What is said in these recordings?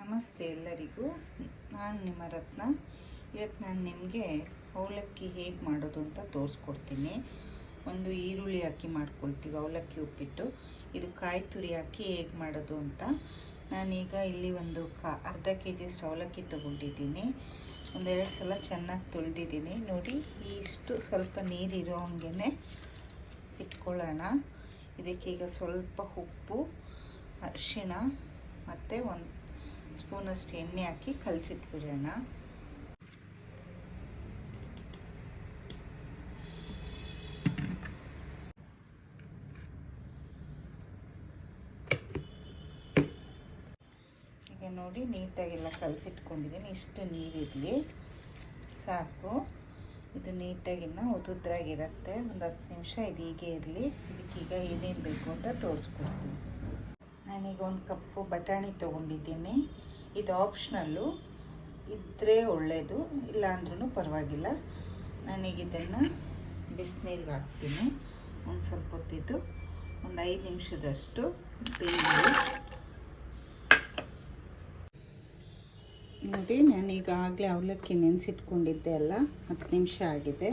ನಮಸ್ತೆ ಎಲ್ಲರಿಗೂ. ನಾನು ನಿಮ್ಮ ರತ್ನ. ಇವತ್ತು ನಾನು ನಿಮಗೆ ಅವಲಕ್ಕಿ ಹೇಗೆ ಮಾಡೋದು ಅಂತ ತೋರಿಸ್ಕೊಡ್ತೀನಿ. ಒಂದು ಈರುಳ್ಳಿ ಹಾಕಿ ಮಾಡ್ಕೊಳ್ತೀವಿ ಅವಲಕ್ಕಿ ಉಪ್ಪಿಟ್ಟು. ಇದು ಕಾಯಿ ತುರಿ ಹಾಕಿ ಹೇಗೆ ಮಾಡೋದು ಅಂತ. ನಾನೀಗ ಇಲ್ಲಿ ಒಂದು ಅರ್ಧ kg ಅವಲಕ್ಕಿ ತೊಗೊಂಡಿದ್ದೀನಿ. ಒಂದೆರಡು ಸಲ ಚೆನ್ನಾಗಿ ತೊಳೆದಿದ್ದೀನಿ. ನೋಡಿ, ಇಷ್ಟು ಸ್ವಲ್ಪ ನೀರಿರೋ ಹಂಗೆ ಇಟ್ಕೊಳ್ಳೋಣ. ಇದಕ್ಕೀಗ ಸ್ವಲ್ಪ ಉಪ್ಪು, ಅರಿಶಿಣ ಮತ್ತು ಒಂದು ಸ್ಪೂನಷ್ಟು ಎಣ್ಣೆ ಹಾಕಿ ಕಲಸಿಟ್ಬಿಡೋಣ. ಈಗ ನೋಡಿ, ನೀಟಾಗೆಲ್ಲ ಕಲಸಿಟ್ಕೊಂಡಿದ್ದೀನಿ. ಇಷ್ಟು ನೀರಿರಲಿ ಸಾಕು. ಇದು ನೀಟಾಗಿನ್ನ ಉದುದ್ರಾಗಿರುತ್ತೆ. ಒಂದು 10 ನಿಮಿಷ ಇದು ಹೀಗೆ ಇರಲಿ. ಇದಕ್ಕೀಗ ಏನೇನು ಬೇಕು ಅಂತ ತೋರಿಸ್ಕೊಡ್ತೀನಿ. ನಾನೀಗ ಒಂದು ಕಪ್ಪು ಬಟಾಣಿ ತೊಗೊಂಡಿದ್ದೀನಿ. ಇದು ಆಪ್ಷನಲ್ಲು, ಇದ್ದರೆ ಒಳ್ಳೆಯದು, ಇಲ್ಲ ಅಂದ್ರೂ ಪರವಾಗಿಲ್ಲ. ನಾನೀಗ ಇದನ್ನು ಬಿಸಿನೀರಿಗೆ ಹಾಕ್ತೀನಿ. ಒಂದು ಸ್ವಲ್ಪ ಹೊತ್ತಿದ್ದು ಒಂದು 5 ನಿಮಿಷದಷ್ಟು ಬೇಯಲಿ. ನೋಡಿ, ನಾನೀಗ ಆಗಲೇ ಅವಲಕ್ಕಿ ನೆನೆಸಿಟ್ಕೊಂಡಿದ್ದೆ ಅಲ್ಲ, 10 ನಿಮಿಷ ಆಗಿದೆ.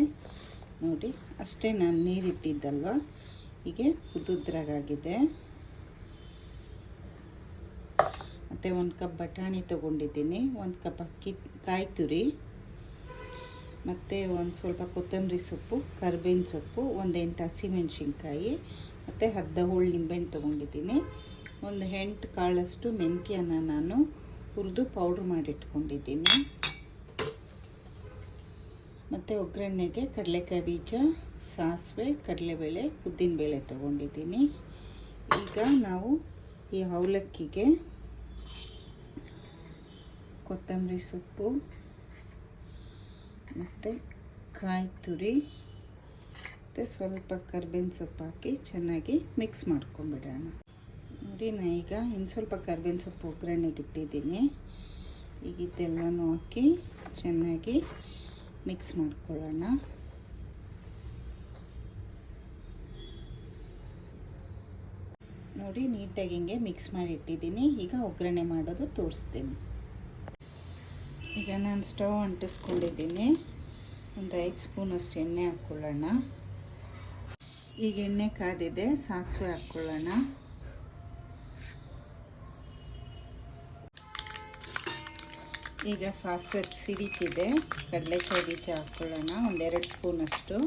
ನೋಡಿ, ಅಷ್ಟೇ ನಾನು ನೀರಿಟ್ಟಿದ್ದಲ್ವ, ಹೀಗೆ ಉದುದ್ರಾಗಿದೆ. ಮತ್ತು 1 ಕಪ್ ಬಟಾಣಿ ತೊಗೊಂಡಿದ್ದೀನಿ, 1 ಕಪ್ ಕಾಯಿ ತುರಿ, ಮತ್ತು ಒಂದು ಸ್ವಲ್ಪ ಕೊತ್ತಂಬರಿ ಸೊಪ್ಪು, ಕರಿಬೇವಿನ ಸೊಪ್ಪು, ಒಂದು 8 ಹಸಿಮೆಣ್ಸಿನ್ಕಾಯಿ, ಮತ್ತು ಅರ್ಧ ಹೋಳು ನಿಂಬೆಹಣ್ಣು ತೊಗೊಂಡಿದ್ದೀನಿ. ಒಂದು 8 ಕಾಳಷ್ಟು ಮೆಂತ್ಯನ ನಾನು ಹುರಿದು ಪೌಡ್ರ್ ಮಾಡಿಟ್ಕೊಂಡಿದ್ದೀನಿ. ಮತ್ತು ಒಗ್ಗರಣೆಗೆ ಕಡಲೆಕಾಯಿ ಬೀಜ, ಸಾಸಿವೆ, ಕಡಲೆಬೇಳೆ, ಉದ್ದಿನಬೇಳೆ ತೊಗೊಂಡಿದ್ದೀನಿ. ಈಗ ನಾವು ಈ ಅವಲಕ್ಕಿಗೆ ಕೊತ್ತಂಬರಿ ಸೊಪ್ಪು ಮತ್ತು ಕಾಯಿ ತುರಿ ಮತ್ತು ಸ್ವಲ್ಪ ಕರಿಬೇವಿನ ಸೊಪ್ಪು ಹಾಕಿ ಚೆನ್ನಾಗಿ ಮಿಕ್ಸ್ ಮಾಡ್ಕೊಂಬಿಡೋಣ. ನೋಡಿ, ನಾನು ಈಗ ಇನ್ನು ಸ್ವಲ್ಪ ಕರಿಬೇವಿನ ಸೊಪ್ಪು ಒಗ್ಗರಣೆಗೆ ಇಟ್ಟಿದ್ದೀನಿ. ಈಗ ಇದೆಲ್ಲನೂ ಹಾಕಿ ಚೆನ್ನಾಗಿ ಮಿಕ್ಸ್ ಮಾಡ್ಕೊಳ್ಳೋಣ. ನೋಡಿ, ನೀಟಾಗಿ ಹಿಂಗೆ ಮಿಕ್ಸ್ ಮಾಡಿ ಇಟ್ಟಿದ್ದೀನಿ. ಈಗ ಒಗ್ಗರಣೆ ಮಾಡೋದು ತೋರಿಸ್ತೀನಿ. ಈಗ ನಾನು ಸ್ಟವ್ ಅಂಟಿಸ್ಕೊಂಡಿದ್ದೀನಿ. ಒಂದು 5 ಸ್ಪೂನಷ್ಟು ಎಣ್ಣೆ ಹಾಕ್ಕೊಳ್ಳೋಣ. ಈಗ ಎಣ್ಣೆ ಕಾದಿದೆ, ಸಾಸಿವೆ ಹಾಕ್ಕೊಳ್ಳೋಣ. ಈಗ ಸಾಸಿವೆ ಸಿಡಿತಿದೆ, ಕಡಲೆಕಾಯಿ ಬೀಜ ಹಾಕ್ಕೊಳ್ಳೋಣ, ಒಂದು 2 ಸ್ಪೂನಷ್ಟು.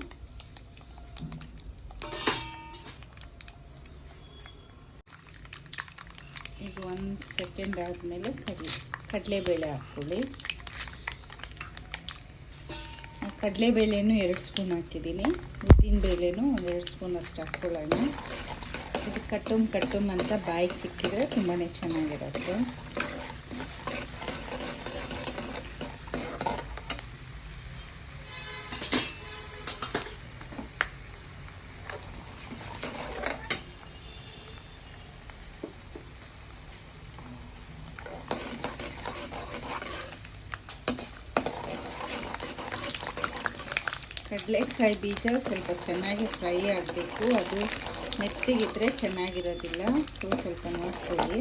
ಈಗ 1 ಸೆಕೆಂಡ್ ಆದಮೇಲೆ ಕಡಲೆಬೇಳೆ ಹಾಕ್ಕೊಳ್ಳಿ. ಕಡಲೆಬೇಳೆನೂ 2 ಸ್ಪೂನ್ ಹಾಕಿದ್ದೀನಿ. ಉದ್ದಿನಬೇಳೆನೂ ಒಂದು 2 ಸ್ಪೂನಷ್ಟು ಹಾಕ್ಕೊಳ್ಳೋಣ. ಇದು ಕಟ್ಟುಮ್ ಅಂತ ಬಾಯಿಗೆ ಸಿಕ್ಕಿದ್ರೆ ತುಂಬಾ ಚೆನ್ನಾಗಿರುತ್ತೆ. ಕಡಲೆಕಾಯಿ ಬೀಜ ಸ್ವಲ್ಪ ಚೆನ್ನಾಗಿ ಫ್ರೈ ಆಗಬೇಕು. ಅದು ಮೆತ್ತಗಿದ್ರೆ ಚೆನ್ನಾಗಿರೋದಿಲ್ಲ, ಸ್ವಲ್ಪ ನೋಡ್ಕೊಳ್ಳಿ.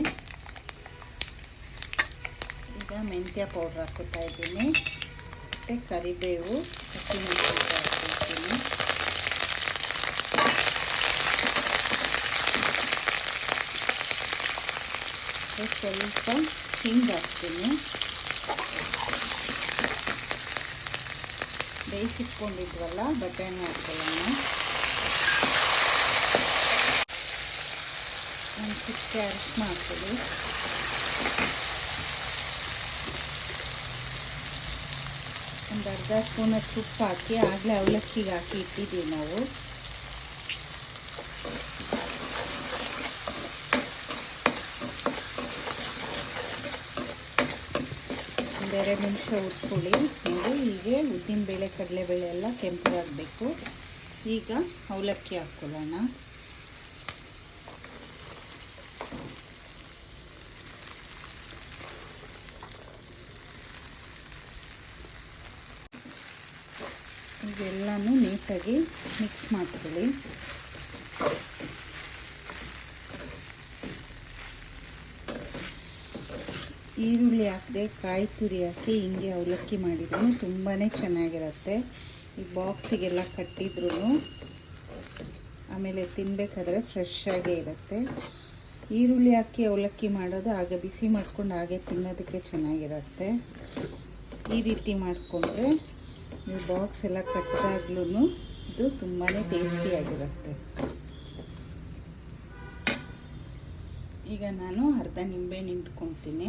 ಈಗ ಮೆಂತ್ಯ ಪೌಡ್ರ್ ಹಾಕ್ಕೊತಾ ಇದ್ದೀನಿ, ಮತ್ತು ಕರಿಬೇವು, ಹಸಿಮೆಣಸಿನಕಾಯಿ ಹಾಕ್ಕೊಳ್ತೀನಿ. ಸ್ವಲ್ಪ ಹಿಂಗೆ ಹಾಕ್ತೀನಿ. ಬೇಯಿಸಿಟ್ಕೊಂಡಿದ್ವಲ್ಲ ಬಟಾಣಿ ಹಾಕ್ಕೊಳ್ಳೋಣ. ಒಂದು ಚಿಕ್ಕ ಅರಿಶಿನ ಹಾಕ್ಕೊಳ್ಳಿ. ಒಂದು ಅರ್ಧ ಸ್ಪೂನಷ್ಟು ಉಪ್ಪು ಹಾಕಿ ಆಗಲೇ ಅವಲಕ್ಕಿಗೆ ಹಾಕಿ ಇಟ್ಟಿದ್ದೀವಿ ನಾವು. ಒಂದು 2 ನಿಮಿಷ ಉಟ್ಕೊಳ್ಳಿ. ನೋಡಿ, ಹೀಗೆ ಉದ್ದಿನಬೇಳೆ, ಕಡಲೆಬೇಳೆ ಎಲ್ಲ ಕೆಂಪಗಾಗಬೇಕು. ಈಗ ಅವಲಕ್ಕಿ ಹಾಕ್ಕೊಳ್ಳೋಣ. ಇದೆಲ್ಲನೂ ನೀಟಾಗಿ ಮಿಕ್ಸ್ ಮಾಡ್ಕೊಳ್ಳಿ. ಈರುಳ್ಳಿ ಹಾಕದೆ ಕಾಯಿ ತುರಿ ಹಾಕಿ ಹಿಂಗೆ ಅವಲಕ್ಕಿ ಮಾಡಿದ್ರು ತುಂಬಾ ಚೆನ್ನಾಗಿರುತ್ತೆ. ಈ ಬಾಕ್ಸಿಗೆಲ್ಲ ಕಟ್ಟಿದ್ರು ಆಮೇಲೆ ತಿನ್ನಬೇಕಾದ್ರೆ ಫ್ರೆಶ್ ಆಗೇ ಇರುತ್ತೆ. ಈರುಳ್ಳಿ ಹಾಕಿ ಅವಲಕ್ಕಿ ಮಾಡೋದು ಆಗ ಬಿಸಿ ಮಾಡ್ಕೊಂಡು ಹಾಗೆ ತಿನ್ನೋದಕ್ಕೆ ಚೆನ್ನಾಗಿರುತ್ತೆ. ಈ ರೀತಿ ಮಾಡಿಕೊಂಡ್ರೆ ನೀವು ಬಾಕ್ಸ್ ಎಲ್ಲ ಕಟ್ಟಿದಾಗ್ಲೂ ಇದು ತುಂಬಾ ಟೇಸ್ಟಿಯಾಗಿರುತ್ತೆ. ಈಗ ನಾನು ಅರ್ಧ ನಿಂಬೆಹಣ್ಣು ಹಿಂಡ್ಕೊತೀನಿ.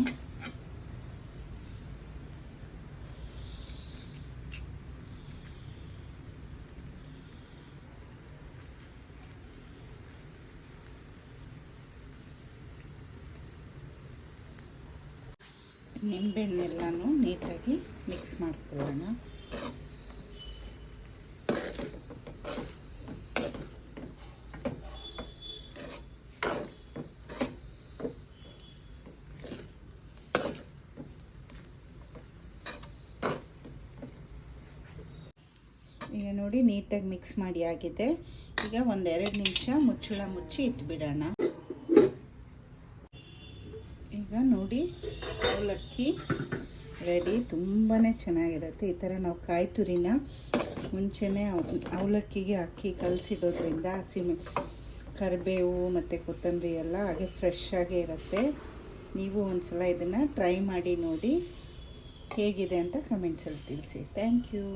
ನಿಂಬೆಹಣ್ಣೆಲ್ಲನೂ ನೀಟಾಗಿ ಮಿಕ್ಸ್ ಮಾಡ್ಕೊಳ್ಳೋಣ. ಈಗ ನೋಡಿ ನೀಟಾಗಿ ಮಿಕ್ಸ್ ಮಾಡಿ ಆಗಿದೆ. ಈಗ ಒಂದೆರಡು ನಿಮಿಷ ಮುಚ್ಚಳ ಮುಚ್ಚಿ ಇಟ್ಬಿಡೋಣ. ಈಗ ನೋಡಿ ಅವಲಕ್ಕಿ ರೆಡಿ. ತುಂಬಾ ಚೆನ್ನಾಗಿರುತ್ತೆ. ಈ ಥರ ನಾವು ಕಾಯಿ ತುರಿನ ಮುಂಚೆನೇ ಅವಲಕ್ಕಿಗೆ ಅಕ್ಕಿ ಕಲಸಿಡೋದ್ರಿಂದ ಕರಿಬೇವು ಮತ್ತು ಕೊತ್ತಂಬರಿ ಎಲ್ಲ ಹಾಗೆ ಫ್ರೆಶ್ ಆಗೇ ಇರುತ್ತೆ. ನೀವು ಒಂದ್ಸಲ ಇದನ್ನು ಟ್ರೈ ಮಾಡಿ ನೋಡಿ ಹೇಗಿದೆ ಅಂತ ಕಮೆಂಟ್ಸಲ್ಲಿ ತಿಳಿಸಿ. Thank you.